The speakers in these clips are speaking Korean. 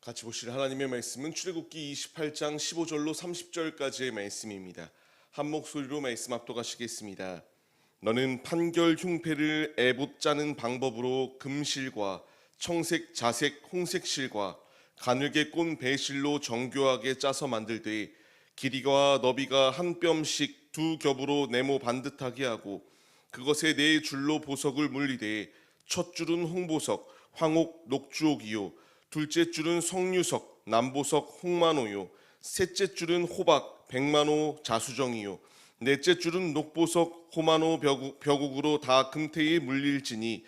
같이 보실 하나님의 말씀은 출애굽기 28장 15절로 30절까지의 말씀입니다. 한 목소리로 말씀 압도하시겠습니다. 너는 판결 흉패를 에봇 짜는 방법으로 금실과 청색, 자색, 홍색 실과 가늘게 꼰 배실로 정교하게 짜서 만들되 길이가 너비가 한 뼘씩 두 겹으로 네모 반듯하게 하고 그것에 네 줄로 보석을 물리되 첫 줄은 홍보석, 황옥, 녹주옥이요 둘째 줄은 석류석, 남보석, 홍만호요 셋째 줄은 호박, 백만호, 자수정이요 넷째 줄은 녹보석, 호만호, 벽옥으로 다 금태에 물릴지니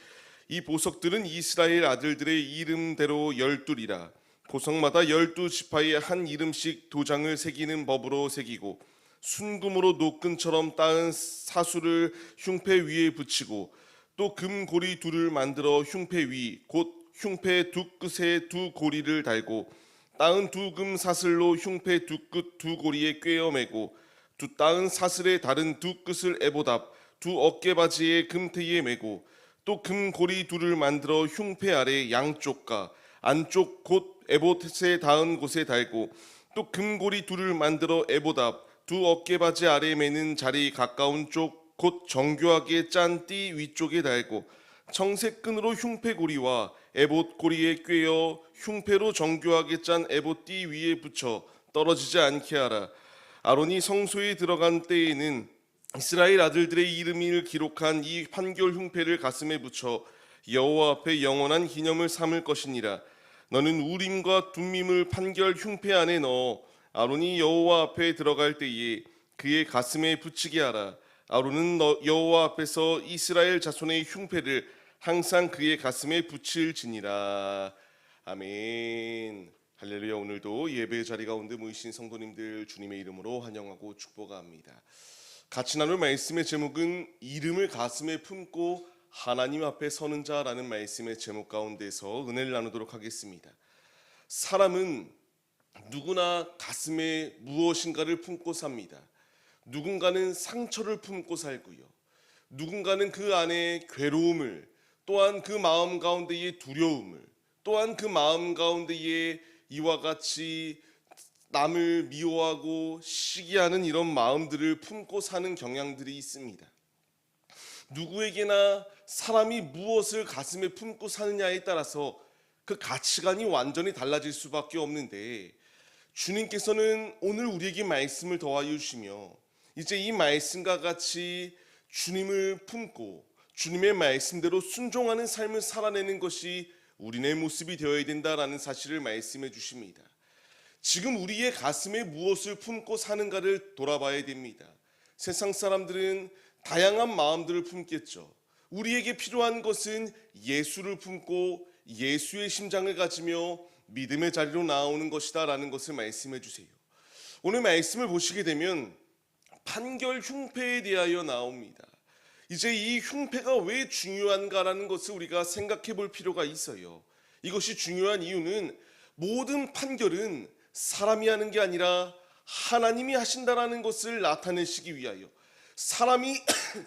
이 보석들은 이스라엘 아들들의 이름대로 12이라. 보석마다 12지파에 한 이름씩 도장을 새기는 법으로 새기고 순금으로 노끈처럼 따은 사수를 흉패 위에 붙이고 또 금고리 둘을 만들어 흉패 위 곧 흉패 두 끝에 두 고리를 달고 따은 두 금 사슬로 흉패 두 끝 두 고리에 꿰어 매고 두 따은 사슬의 다른 두 끝을 에봇 앞 두 어깨바지에 금태에 매고 또 금고리 둘을 만들어 흉패 아래 양쪽과 안쪽 곧 에봇에 닿은 곳에 달고 또 금고리 둘을 만들어 에봇 앞 두 어깨바지 아래 매는 자리 가까운 쪽 곧 정교하게 짠 띠 위쪽에 달고 청색 끈으로 흉패 고리와 에봇 고리에 꿰어 흉패로 정교하게 짠 에봇 띠 위에 붙여 떨어지지 않게 하라. 아론이 성소에 들어간 때에는 이스라엘 아들들의 이름을 기록한 이 판결 흉패를 가슴에 붙여 여호와 앞에 영원한 기념을 삼을 것이니라. 너는 우림과 둠밈을 판결 흉패 안에 넣어 아론이 여호와 앞에 들어갈 때에 그의 가슴에 붙이게 하라. 아론은 여호와 앞에서 이스라엘 자손의 흉패를 항상 그의 가슴에 붙일지니라. 아멘. 할렐루야. 오늘도 예배 자리 가운데 모이신 성도님들 주님의 이름으로 환영하고 축복합니다. 같이 나눌 말씀의 제목은 이름을 가슴에 품고 하나님 앞에 서는 자라는 말씀의 제목 가운데서 은혜를 나누도록 하겠습니다. 사람은 누구나 가슴에 무엇인가를 품고 삽니다. 누군가는 상처를 품고 살고요. 누군가는 그 안에 괴로움을, 또한 그 마음 가운데의 두려움을, 또한 그 마음 가운데에 이와 같이 남을 미워하고 시기하는 이런 마음들을 품고 사는 경향들이 있습니다. 누구에게나 사람이 무엇을 가슴에 품고 사느냐에 따라서 그 가치관이 완전히 달라질 수밖에 없는데, 주님께서는 오늘 우리에게 말씀을 더하여 주시며 이제 이 말씀과 같이 주님을 품고 주님의 말씀대로 순종하는 삶을 살아내는 것이 우리의 모습이 되어야 된다라는 사실을 말씀해 주십니다. 지금 우리의 가슴에 무엇을 품고 사는가를 돌아봐야 됩니다. 세상 사람들은 다양한 마음들을 품겠죠. 우리에게 필요한 것은 예수를 품고 예수의 심장을 가지며 믿음의 자리로 나오는 것이다 라는 것을 말씀해 주세요. 오늘 말씀을 보시게 되면 판결 흉패에 대하여 나옵니다. 이제 이 흉패가 왜 중요한가라는 것을 우리가 생각해 볼 필요가 있어요. 이것이 중요한 이유는 모든 판결은 사람이 하는 게 아니라 하나님이 하신다라는 것을 나타내시기 위하여, 사람이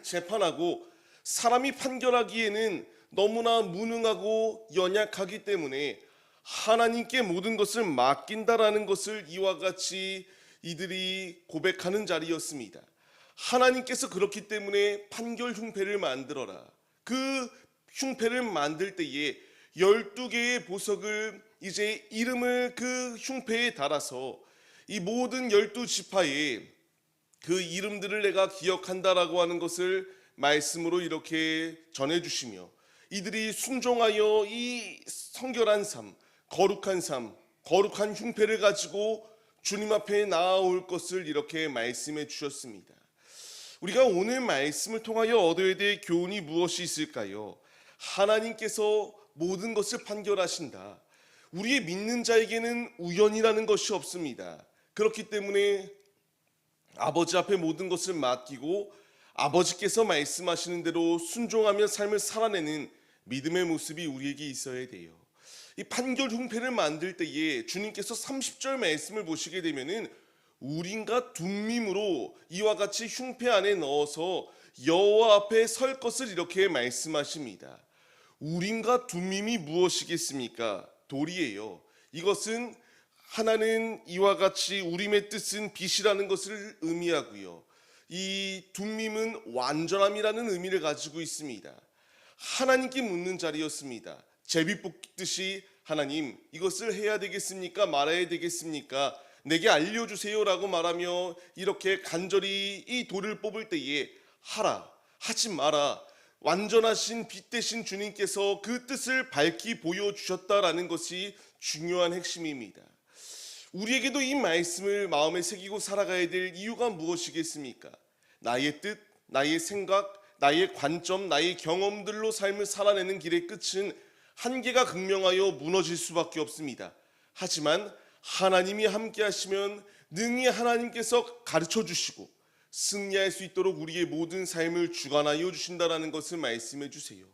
재판하고 사람이 판결하기에는 너무나 무능하고 연약하기 때문에 하나님께 모든 것을 맡긴다라는 것을 이와 같이 이들이 고백하는 자리였습니다. 하나님께서 그렇기 때문에 판결 흉패를 만들어라. 그 흉패를 만들 때에 12개의 보석을 이제 이름을 그 흉패에 달아서 이 모든 12지파에 그 이름들을 내가 기억한다라고 하는 것을 말씀으로 이렇게 전해주시며, 이들이 순종하여 이 성결한 삶, 거룩한 삶, 거룩한 흉패를 가지고 주님 앞에 나아올 것을 이렇게 말씀해 주셨습니다. 우리가 오늘 말씀을 통하여 얻어야 될 교훈이 무엇이 있을까요? 하나님께서 모든 것을 판결하신다. 우리의 믿는 자에게는 우연이라는 것이 없습니다. 그렇기 때문에 아버지 앞에 모든 것을 맡기고 아버지께서 말씀하시는 대로 순종하며 삶을 살아내는 믿음의 모습이 우리에게 있어야 돼요. 이 판결 흉패를 만들 때에 주님께서 30절 말씀을 보시게 되면은 우림과 둠밈으로 이와 같이 흉패 안에 넣어서 여호와 앞에 설 것을 이렇게 말씀하십니다. 우림과 둠밈이 무엇이겠습니까? 돌이에요. 이것은 하나는 이와 같이 우림의 뜻은 빛이라는 것을 의미하고요. 이 둠밈은 완전함이라는 의미를 가지고 있습니다. 하나님께 묻는 자리였습니다. 제비 뽑듯이 하나님 이것을 해야 되겠습니까? 말아야 되겠습니까? 내게 알려주세요 라고 말하며 이렇게 간절히 이 돌을 뽑을 때에 하라, 하지 마라, 완전하신 빛 대신 주님께서 그 뜻을 밝히 보여주셨다라는 것이 중요한 핵심입니다. 우리에게도 이 말씀을 마음에 새기고 살아가야 될 이유가 무엇이겠습니까? 나의 뜻, 나의 생각, 나의 관점, 나의 경험들로 삶을 살아내는 길의 끝은 한계가 극명하여 무너질 수밖에 없습니다. 하지만 하나님이 함께 하시면 능히 하나님께서 가르쳐 주시고 승리할 수 있도록 우리의 모든 삶을 주관하여 주신다라는 것을 말씀해 주세요.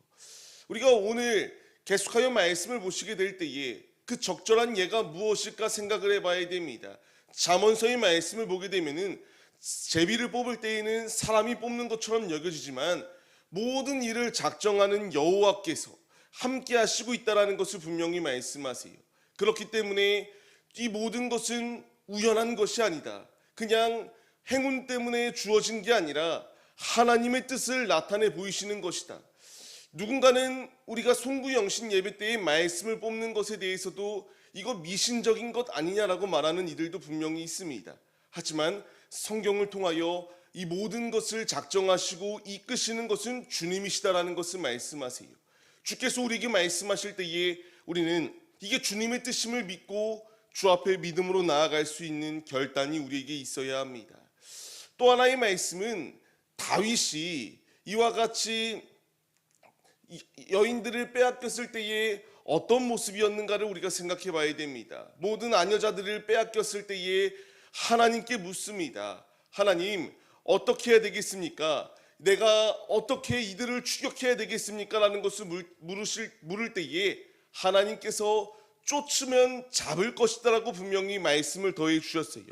우리가 오늘 계속하여 말씀을 보시게 될 때에 그 적절한 예가 무엇일까 생각을 해봐야 됩니다. 잠언서의 말씀을 보게 되면은 제비를 뽑을 때에는 사람이 뽑는 것처럼 여겨지지만 모든 일을 작정하는 여호와께서 함께 하시고 있다는 것을 분명히 말씀하세요. 그렇기 때문에 이 모든 것은 우연한 것이 아니다. 그냥 행운 때문에 주어진 게 아니라 하나님의 뜻을 나타내 보이시는 것이다. 누군가는 우리가 송구영신 예배 때의 말씀을 뽑는 것에 대해서도 이거 미신적인 것 아니냐라고 말하는 이들도 분명히 있습니다. 하지만 성경을 통하여 이 모든 것을 작정하시고 이끄시는 것은 주님이시다라는 것을 말씀하세요. 주께서 우리에게 말씀하실 때에 우리는 이게 주님의 뜻임을 믿고 주 앞에 믿음으로 나아갈 수 있는 결단이 우리에게 있어야 합니다. 또 하나의 말씀은 다윗이 이와 같이 여인들을 빼앗겼을 때에 어떤 모습이었는가를 우리가 생각해 봐야 됩니다. 모든 아녀자들을 빼앗겼을 때에 하나님께 묻습니다. 하나님, 어떻게 해야 되겠습니까? 내가 어떻게 이들을 추격해야 되겠습니까? 라는 것을 물을 때에 하나님께서 쫓으면 잡을 것이다 라고 분명히 말씀을 더해 주셨어요.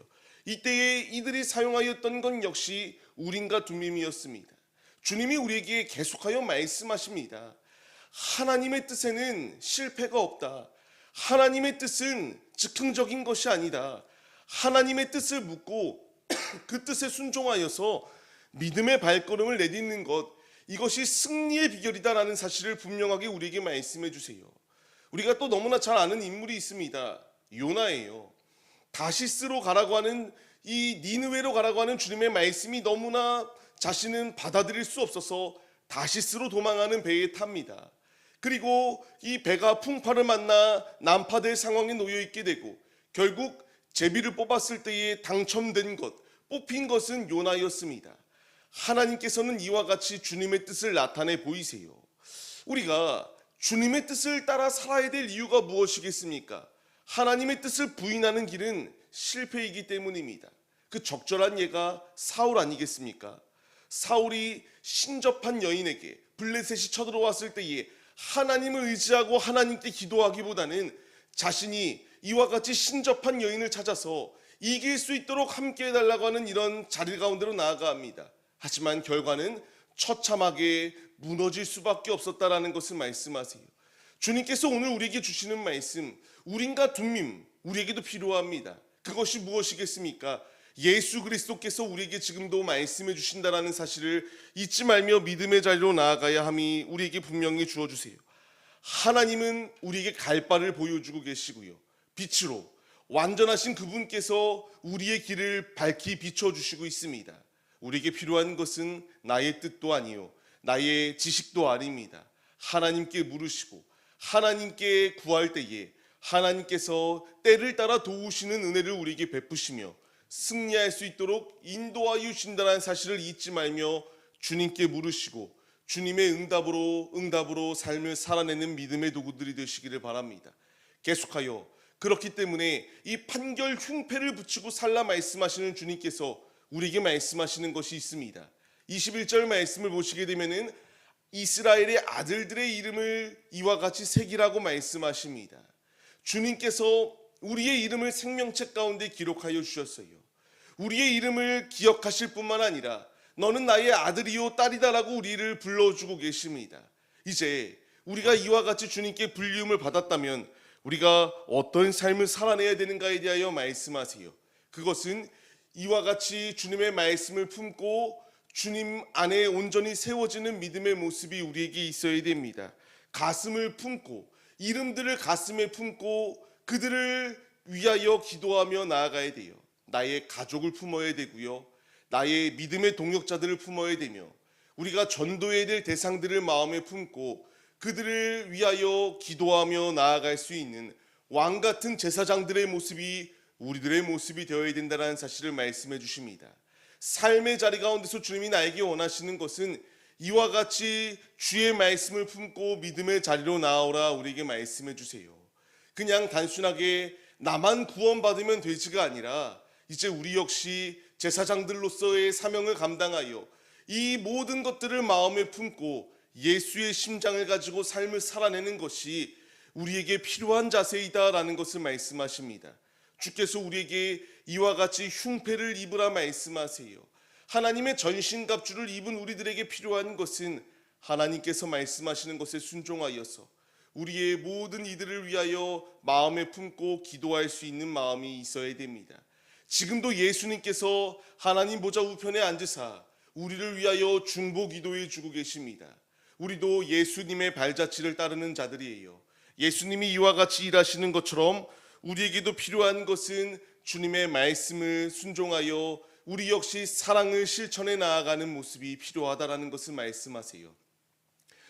이때에 이들이 사용하였던 건 역시 우림과 둠밈이었습니다. 주님이 우리에게 계속하여 말씀하십니다. 하나님의 뜻에는 실패가 없다. 하나님의 뜻은 즉흥적인 것이 아니다. 하나님의 뜻을 묻고 그 뜻에 순종하여서 믿음의 발걸음을 내딛는 것, 이것이 승리의 비결이다라는 사실을 분명하게 우리에게 말씀해 주세요. 우리가 또 너무나 잘 아는 인물이 있습니다. 요나예요. 다시스로 가라고 하는 이 니느웨로 가라고 하는 주님의 말씀이 너무나 자신은 받아들일 수 없어서 다시스로 도망하는 배에 탑니다. 그리고 이 배가 풍파를 만나 난파될 상황에 놓여 있게 되고 결국 제비를 뽑았을 때에 당첨된 것, 뽑힌 것은 요나였습니다. 하나님께서는 이와 같이 주님의 뜻을 나타내 보이세요. 우리가 주님의 뜻을 따라 살아야 될 이유가 무엇이겠습니까? 하나님의 뜻을 부인하는 길은 실패이기 때문입니다. 그 적절한 예가 사울 아니겠습니까? 사울이 신접한 여인에게 블레셋이 쳐들어왔을 때에 하나님을 의지하고 하나님께 기도하기보다는 자신이 이와 같이 신접한 여인을 찾아서 이길 수 있도록 함께 해달라고 하는 이런 자리 가운데로 나아갑니다. 하지만 결과는 처참하게 무너질 수밖에 없었다라는 것을 말씀하세요. 주님께서 오늘 우리에게 주시는 말씀, 우림과 둠밈, 우리에게도 필요합니다. 그것이 무엇이겠습니까? 예수 그리스도께서 우리에게 지금도 말씀해 주신다라는 사실을 잊지 말며 믿음의 자리로 나아가야 함이 우리에게 분명히 주어주세요. 하나님은 우리에게 갈 바를 보여주고 계시고요. 빛으로 완전하신 그분께서 우리의 길을 밝히 비춰주시고 있습니다. 우리에게 필요한 것은 나의 뜻도 아니요 나의 지식도 아닙니다. 하나님께 물으시고 하나님께 구할 때에 하나님께서 때를 따라 도우시는 은혜를 우리에게 베푸시며 승리할 수 있도록 인도하여 주신다는 사실을 잊지 말며 주님께 물으시고 주님의 응답으로 삶을 살아내는 믿음의 도구들이 되시기를 바랍니다. 계속하여 그렇기 때문에 이 판결 흉패를 붙이고 살라 말씀하시는 주님께서 우리에게 말씀하시는 것이 있습니다. 21절 말씀을 보시게 되면은 이스라엘의 아들들의 이름을 이와 같이 새기라고 말씀하십니다. 주님께서 우리의 이름을 생명책 가운데 기록하여 주셨어요. 우리의 이름을 기억하실 뿐만 아니라 너는 나의 아들이요 딸이다라고 우리를 불러주고 계십니다. 이제 우리가 이와 같이 주님께 불리움을 받았다면 우리가 어떤 삶을 살아내야 되는가에 대하여 말씀하세요. 그것은 이와 같이 주님의 말씀을 품고 주님 안에 온전히 세워지는 믿음의 모습이 우리에게 있어야 됩니다. 가슴을 품고 이름들을 가슴에 품고 그들을 위하여 기도하며 나아가야 돼요. 나의 가족을 품어야 되고요. 나의 믿음의 동역자들을 품어야 되며 우리가 전도해야 될 대상들을 마음에 품고 그들을 위하여 기도하며 나아갈 수 있는 왕 같은 제사장들의 모습이 우리들의 모습이 되어야 된다는 사실을 말씀해 주십니다. 삶의 자리 가운데서 주님이 나에게 원하시는 것은 이와 같이 주의 말씀을 품고 믿음의 자리로 나아오라 우리에게 말씀해 주세요. 그냥 단순하게 나만 구원받으면 되지가 아니라 이제 우리 역시 제사장들로서의 사명을 감당하여 이 모든 것들을 마음에 품고 예수의 심장을 가지고 삶을 살아내는 것이 우리에게 필요한 자세이다라는 것을 말씀하십니다. 주께서 우리에게 이와 같이 흉패를 입으라 말씀하세요. 하나님의 전신갑주를 입은 우리들에게 필요한 것은 하나님께서 말씀하시는 것에 순종하여서 우리의 모든 이들을 위하여 마음에 품고 기도할 수 있는 마음이 있어야 됩니다. 지금도 예수님께서 하나님 보좌 우편에 앉으사 우리를 위하여 중보 기도해 주고 계십니다. 우리도 예수님의 발자취를 따르는 자들이에요. 예수님이 이와 같이 일하시는 것처럼 우리에게도 필요한 것은 주님의 말씀을 순종하여 우리 역시 사랑을 실천해 나아가는 모습이 필요하다라는 것을 말씀하세요.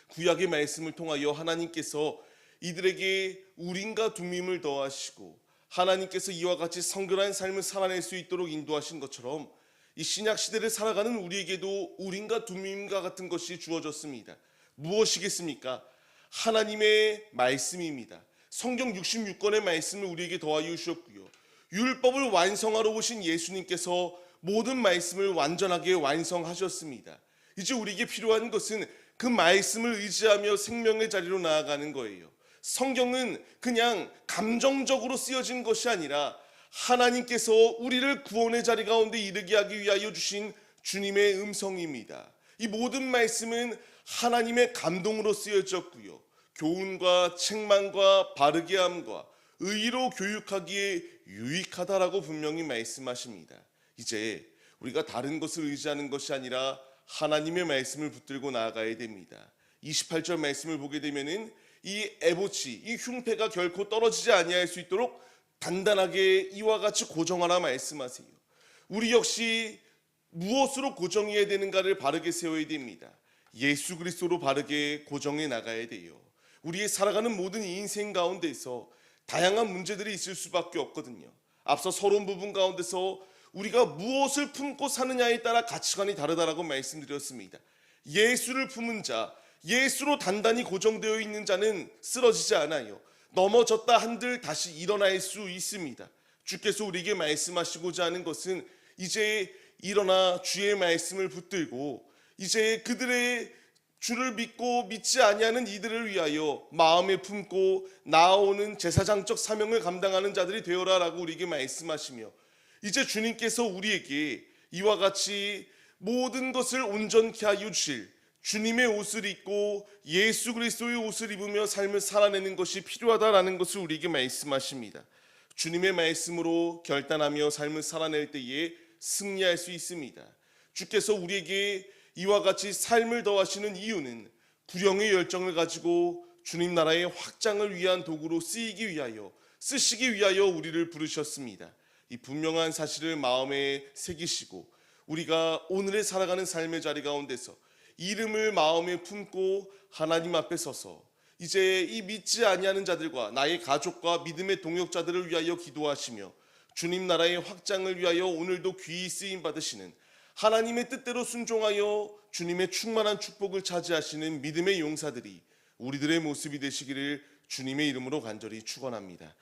구약의 말씀을 통하여 하나님께서 이들에게 우림과 둠밈을 더하시고 하나님께서 이와 같이 성결한 삶을 살아낼 수 있도록 인도하신 것처럼 이 신약 시대를 살아가는 우리에게도 우림과 둠밈과 같은 것이 주어졌습니다. 무엇이겠습니까? 하나님의 말씀입니다. 성경 66권의 말씀을 우리에게 더하여 주셨고요. 율법을 완성하러 오신 예수님께서 모든 말씀을 완전하게 완성하셨습니다. 이제 우리에게 필요한 것은 그 말씀을 의지하며 생명의 자리로 나아가는 거예요. 성경은 그냥 감정적으로 쓰여진 것이 아니라 하나님께서 우리를 구원의 자리 가운데 이르게 하기 위하여 주신 주님의 음성입니다. 이 모든 말씀은 하나님의 감동으로 쓰여졌고요. 교훈과 책망과 바르게 함과 의로 교육하기에 유익하다라고 분명히 말씀하십니다. 이제 우리가 다른 것을 의지하는 것이 아니라 하나님의 말씀을 붙들고 나아가야 됩니다. 28절 말씀을 보게 되면은 이 에봇이 이 흉패가 결코 떨어지지 아니할 수 있도록 단단하게 이와 같이 고정하라 말씀하세요. 우리 역시 무엇으로 고정해야 되는가를 바르게 세워야 됩니다. 예수 그리스도로 바르게 고정해 나가야 돼요. 우리의 살아가는 모든 인생 가운데서 다양한 문제들이 있을 수밖에 없거든요. 앞서 서론 부분 가운데서 우리가 무엇을 품고 사느냐에 따라 가치관이 다르다라고 말씀드렸습니다. 예수를 품은 자, 예수로 단단히 고정되어 있는 자는 쓰러지지 않아요. 넘어졌다 한들 다시 일어날 수 있습니다. 주께서 우리에게 말씀하시고자 하는 것은 이제 일어나 주의 말씀을 붙들고 이제 그들의 주를 믿고 믿지 아니하는 이들을 위하여 마음에 품고 나아오는 제사장적 사명을 감당하는 자들이 되어라라고 우리에게 말씀하시며 이제 주님께서 우리에게 이와 같이 모든 것을 온전케 하여 주실 주님의 옷을 입고 예수 그리스도의 옷을 입으며 삶을 살아내는 것이 필요하다라는 것을 우리에게 말씀하십니다. 주님의 말씀으로 결단하며 삶을 살아낼 때에 승리할 수 있습니다. 주께서 우리에게 이와 같이 삶을 더하시는 이유는 구령의 열정을 가지고 주님 나라의 확장을 위한 도구로 쓰시기 위하여 우리를 부르셨습니다. 이 분명한 사실을 마음에 새기시고 우리가 오늘의 살아가는 삶의 자리 가운데서 이름을 마음에 품고 하나님 앞에 서서 이제 이 믿지 아니하는 자들과 나의 가족과 믿음의 동역자들을 위하여 기도하시며 주님 나라의 확장을 위하여 오늘도 귀히 쓰임 받으시는 하나님의 뜻대로 순종하여 주님의 충만한 축복을 차지하시는 믿음의 용사들이 우리들의 모습이 되시기를 주님의 이름으로 간절히 축원합니다.